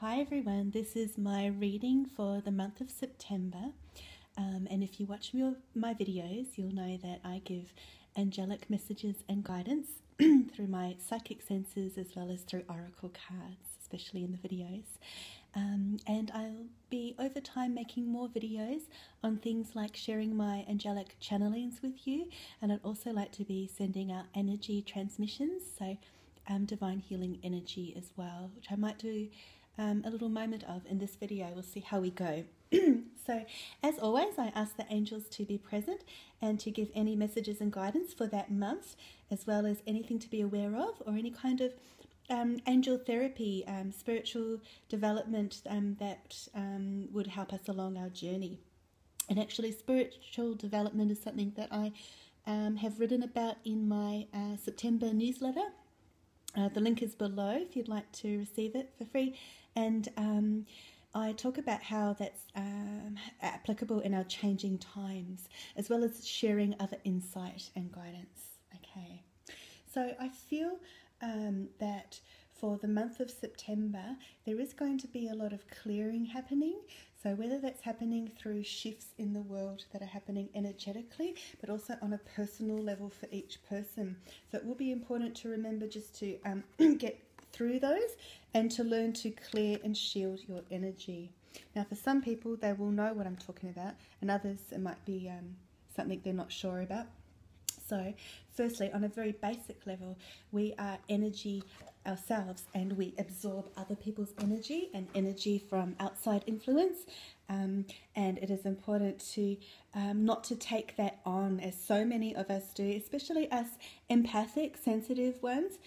Hi everyone, this is my reading for the month of September. And if you watch my videos, you'll know that I give angelic messages and guidance through my psychic senses as well as through oracle cards, especially in the videos. And I'll be over time making more videos on things like sharing my angelic channelings with you. And I'd also like to be sending out energy transmissions, so divine healing energy as well, which I might do a little moment of in this video. We'll see how we go. So as always, I ask the angels to be present and to give any messages and guidance for that month, as well as anything to be aware of or any kind of angel therapy, spiritual development that would help us along our journey. And actually, spiritual development is something that I have written about in my September newsletter. The link is below if you'd like to receive it for free. And I talk about how that's applicable in our changing times, as well as sharing other insight and guidance. Okay, so I feel that for the month of September, there is going to be a lot of clearing happening. So whether that's happening through shifts in the world that are happening energetically, but also on a personal level for each person. So it will be important to remember just to get through those and to learn to clear and shield your energy. Now, for some people, they will know what I'm talking about, and others, it might be something they're not sure about. So, firstly, on a very basic level, we are energy ourselves, and we absorb other people's energy and energy from outside influence. And it is important to not to take that on, as so many of us do, especially us empathic, sensitive ones.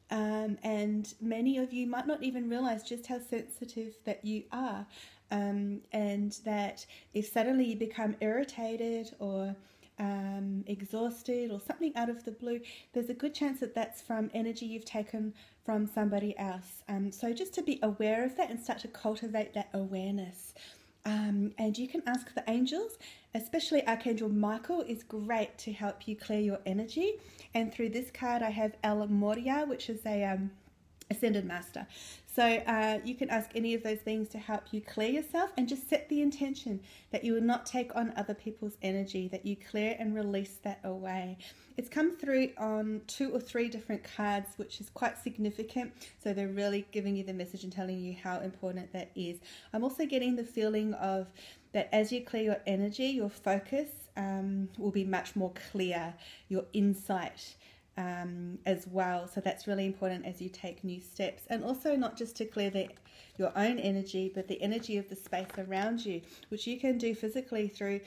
And many of you might not even realize just how sensitive that you are, and that if suddenly you become irritated or exhausted or something out of the blue, there's a good chance that that's from energy you've taken from somebody else. So just to be aware of that and start to cultivate that awareness. And you can ask the angels, especially Archangel Michael is great to help you clear your energy. And through this card I have El Moria, which is a Ascended Master. So you can ask any of those beings to help you clear yourself, and just set the intention that you will not take on other people's energy, that you clear and release that away. It's come through on 2 or 3 different cards, which is quite significant. So they're really giving you the message and telling you how important that is. I'm also getting the feeling of that as you clear your energy, your focus will be much more clear, your insight as well. So that's really important as you take new steps, and also not just to clear your own energy, but the energy of the space around you, which you can do physically through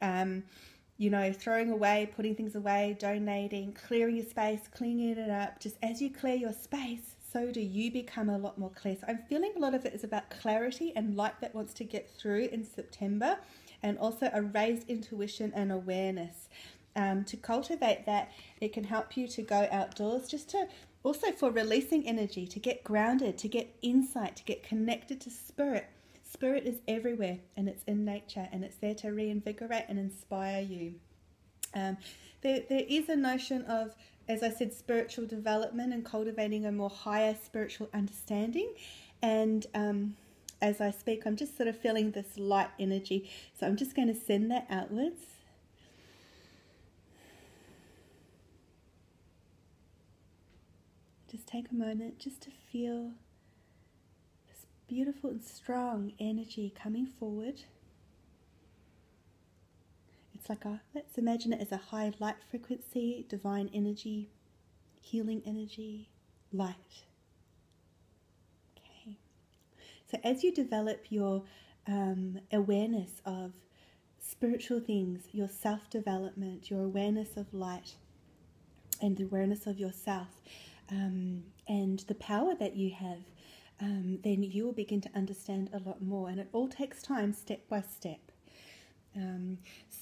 throwing away, putting things away, donating, clearing your space, cleaning it up. Just as you clear your space, so do you become a lot more clear. So I'm feeling a lot of it is about clarity and light that wants to get through in September, and also a raised intuition and awareness. To cultivate that, it can help you to go outdoors, just to also for releasing energy, to get grounded, to get insight, to get connected to spirit. Spirit is everywhere, and it's in nature, and it's there to reinvigorate and inspire you. There is a notion of, as I said, spiritual development and cultivating a more higher spiritual understanding. And as I speak, I'm just sort of feeling this light energy. So I'm just going to send that outwards. Just take a moment just to feel this beautiful and strong energy coming forward. It's like let's imagine it as a high light frequency, divine energy, healing energy, light. Okay. So as you develop your awareness of spiritual things, your self-development, your awareness of light, and the awareness of yourself, and the power that you have, then you will begin to understand a lot more. And it all takes time, step by step.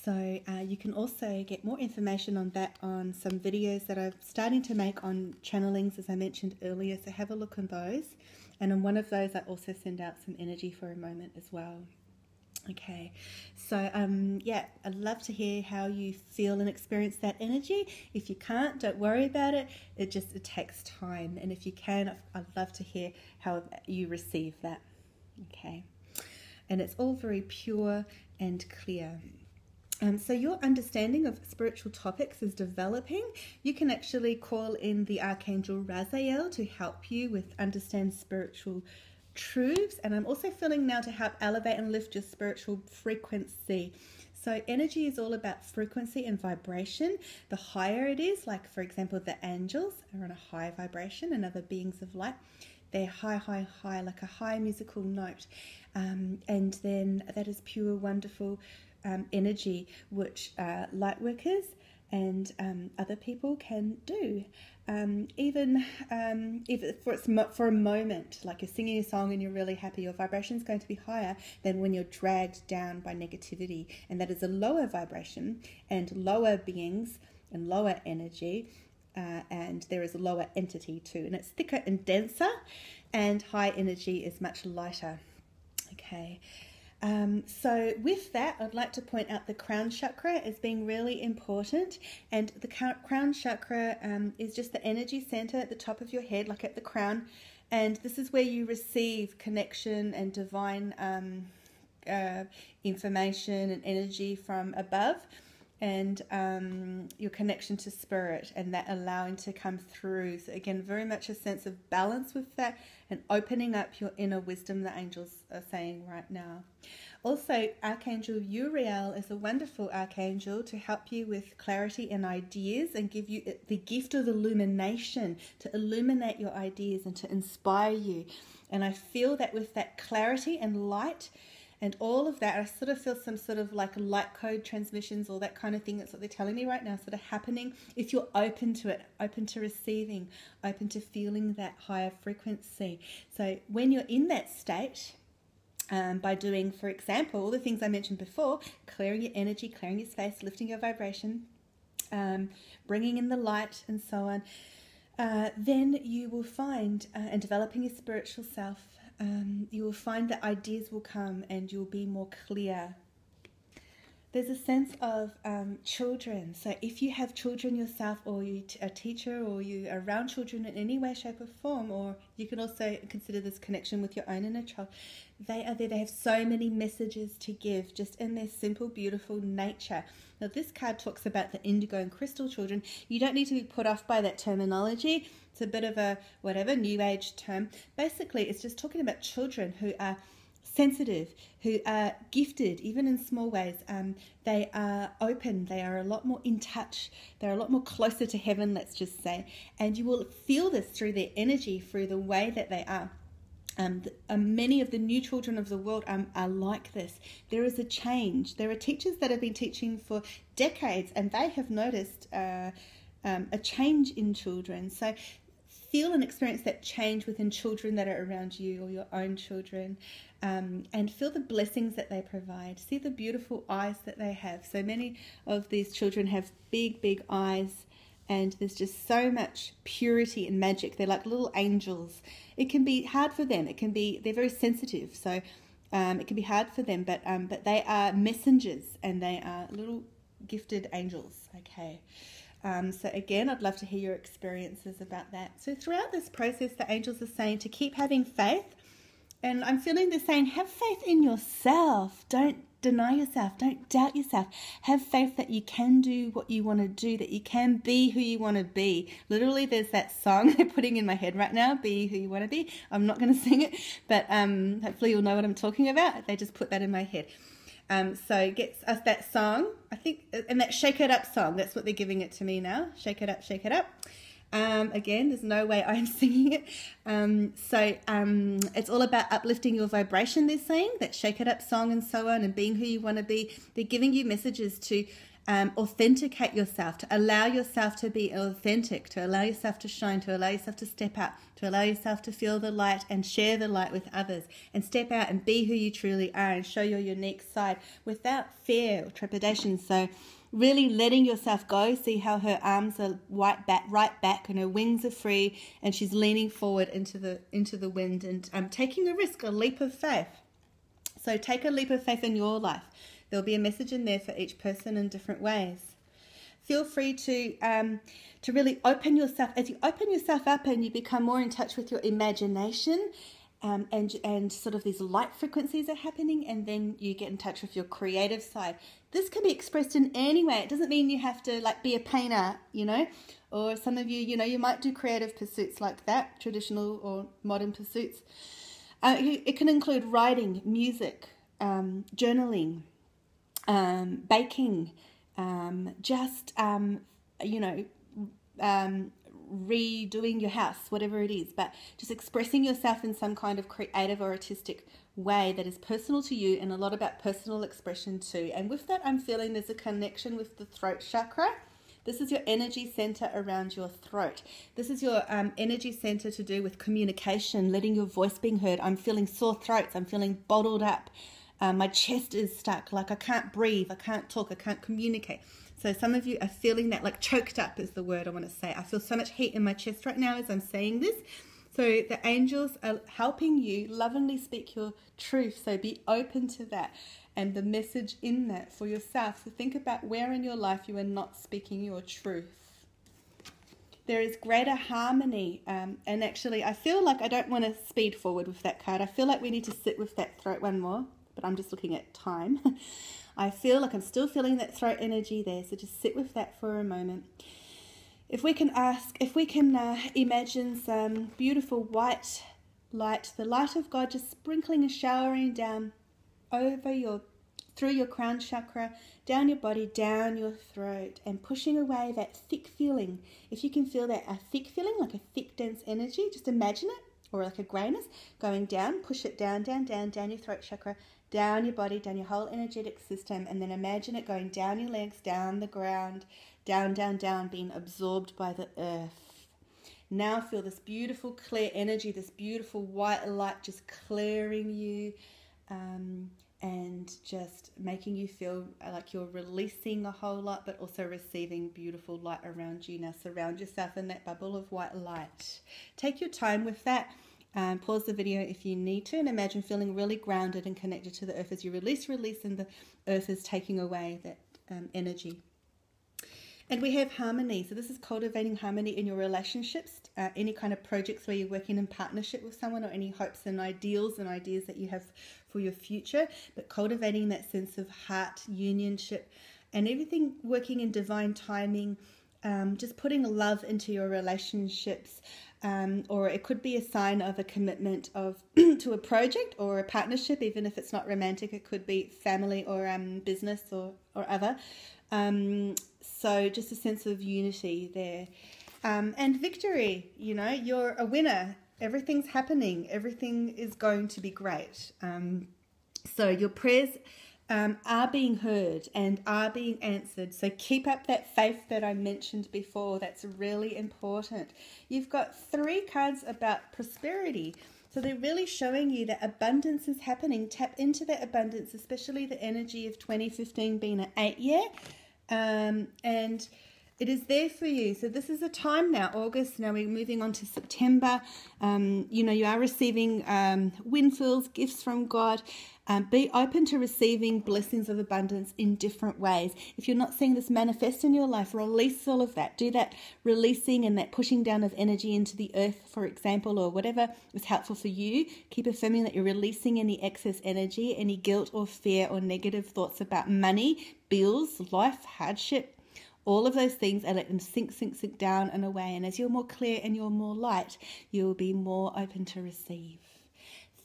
So you can also get more information on that on some videos that I'm starting to make on channelings, as I mentioned earlier. So have a look on those. And on one of those, I also send out some energy for a moment as well. Okay, so I'd love to hear how you feel and experience that energy. If you can't, don't worry about it. It takes time, and if you can, I'd love to hear how you receive that. Okay. And it's all very pure and clear. So your understanding of spiritual topics is developing. You can actually call in the Archangel Raziel to help you with understand spiritual truths. And I'm also feeling now to help elevate and lift your spiritual frequency. So energy is all about frequency and vibration. The higher it is, like for example, the angels are on a high vibration and other beings of light. They're high, high, high, like a high musical note. And then that is pure, wonderful energy, which light workers and other people can do. Even if for a moment, like you're singing a song and you're really happy, your vibration is going to be higher than when you're dragged down by negativity. And that is a lower vibration and lower beings and lower energy. And there is a lower entity too, and it's thicker and denser, and high energy is much lighter. Okay, so with that, I'd like to point out the crown chakra as being really important, and the crown chakra is just the energy center at the top of your head, like at the crown, and this is where you receive connection and divine information and energy from above. And your connection to spirit and that allowing to come through. So again, very much a sense of balance with that and opening up your inner wisdom, the angels are saying right now. Also, Archangel Uriel is a wonderful archangel to help you with clarity and ideas and give you the gift of illumination, to illuminate your ideas and to inspire you. And I feel that with that clarity and light, and all of that, I sort of feel some sort of like light code transmissions, all that kind of thing. That's what they're telling me right now, sort of happening. If you're open to it, open to receiving, open to feeling that higher frequency. So when you're in that state, by doing, for example, all the things I mentioned before, clearing your energy, clearing your space, lifting your vibration, bringing in the light and so on, then you will find, and developing your spiritual self, you will find that ideas will come and you'll be more clear. There's a sense of children. So if you have children yourself, or you're a teacher, or you're around children in any way, shape or form, or you can also consider this connection with your own inner child, they are there. They have so many messages to give just in their simple, beautiful nature. Now this card talks about the indigo and crystal children. You don't need to be put off by that terminology. It's a bit of a whatever new age term. Basically, it's just talking about children who are sensitive, who are gifted, even in small ways. They are open. They are a lot more in touch. They're a lot more closer to heaven, let's just say. And you will feel this through their energy, through the way that they are. Many of the new children of the world are like this. There is a change. There are teachers that have been teaching for decades, and they have noticed a change in children. So feel and experience that change within children that are around you or your own children, and feel the blessings that they provide. See the beautiful eyes that they have. So many of these children have big, big eyes, and there's just so much purity and magic. They're like little angels. It can be hard for them. They're very sensitive, so it can be hard for them, but they are messengers, and they are little gifted angels. Okay. So again, I'd love to hear your experiences about that. So throughout this process, the angels are saying to keep having faith. And I'm feeling they're saying, have faith in yourself. Don't deny yourself. Don't doubt yourself. Have faith that you can do what you want to do, that you can be who you want to be. Literally, there's that song they're putting in my head right now, Be Who You Want to Be. I'm not going to sing it, but hopefully you'll know what I'm talking about. They just put that in my head. So it gets us that song, I think, and that Shake It Up song. That's what they're giving it to me now. Shake it up, shake it up. Again, there's no way I'm singing it. It's all about uplifting your vibration, they're saying, that Shake It Up song and so on, and being who you want to be. They're giving you messages to authenticate yourself, to allow yourself to be authentic, to allow yourself to shine, to allow yourself to step out, to allow yourself to feel the light and share the light with others, and step out and be who you truly are and show your unique side without fear or trepidation. So really letting yourself go. See how her arms are right back and her wings are free, and she's leaning forward into the wind and taking a risk, a leap of faith. So take a leap of faith in your life. There'll be a message in there for each person in different ways. Feel free to really open yourself. As you open yourself up and you become more in touch with your imagination, and sort of these light frequencies are happening, and then you get in touch with your creative side. This can be expressed in any way. It doesn't mean you have to like be a painter, you know, or some of you, you know, you might do creative pursuits like that, traditional or modern pursuits. It can include writing, music, journaling, baking, you know, redoing your house, whatever it is, but just expressing yourself in some kind of creative or artistic way that is personal to you, and a lot about personal expression too. And with that, I'm feeling there's a connection with the throat chakra. This is your energy center around your throat. This is your energy center to do with communication, letting your voice being heard. I'm feeling sore throats. I'm feeling bottled up. My chest is stuck, like I can't breathe, I can't talk, I can't communicate. So some of you are feeling that, like choked up is the word I want to say. I feel so much heat in my chest right now as I'm saying this. So the angels are helping you lovingly speak your truth. So be open to that and the message in that for yourself. So think about where in your life you are not speaking your truth. There is greater harmony. And actually, I feel like I don't want to speed forward with that card. I feel like we need to sit with that throat one more, but I'm just looking at time. I feel like I'm still feeling that throat energy there. So just sit with that for a moment. If we can imagine some beautiful white light, the light of God just sprinkling and showering down through your crown chakra, down your body, down your throat, and pushing away that thick feeling. If you can feel that, a thick feeling, like a thick, dense energy, just imagine it, or like a grayness, going down, push it down, down, down, down your throat chakra, down your body, down your whole energetic system, and then imagine it going down your legs, down the ground, down, down, down, being absorbed by the earth. Now feel this beautiful clear energy, this beautiful white light just clearing you, and just making you feel like you're releasing a whole lot, but also receiving beautiful light around you. Now surround yourself in that bubble of white light. Take your time with that. Pause the video if you need to, and imagine feeling really grounded and connected to the earth as you release, and the earth is taking away that energy. And we have harmony. So this is cultivating harmony in your relationships, any kind of projects where you're working in partnership with someone, or any hopes and ideals and ideas that you have for your future, but cultivating that sense of heart unionship and everything working in divine timing, just putting love into your relationships. Or it could be a sign of a commitment to a project or a partnership, even if it's not romantic. It could be family or business or other. So just a sense of unity there. And victory, you know, you're a winner. Everything's happening. Everything is going to be great. So your prayers are being heard and are being answered. So keep up that faith that I mentioned before. That's really important. You've got 3 cards about prosperity. So they're really showing you that abundance is happening. Tap into that abundance, especially the energy of 2015 being an 8 year. And it is there for you. So this is a time now, August. Now we're moving on to September. You know, you are receiving windfalls, gifts from God. Be open to receiving blessings of abundance in different ways. If you're not seeing this manifest in your life, release all of that. Do that releasing and that pushing down of energy into the earth, for example, or whatever is helpful for you. Keep affirming that you're releasing any excess energy, any guilt or fear or negative thoughts about money, bills, life, hardship, all of those things, and let them sink down and away. And as you're more clear and you're more light, you'll be more open to receive.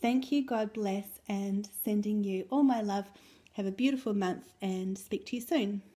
Thank you, God bless, and sending you all my love. Have a beautiful month and speak to you soon.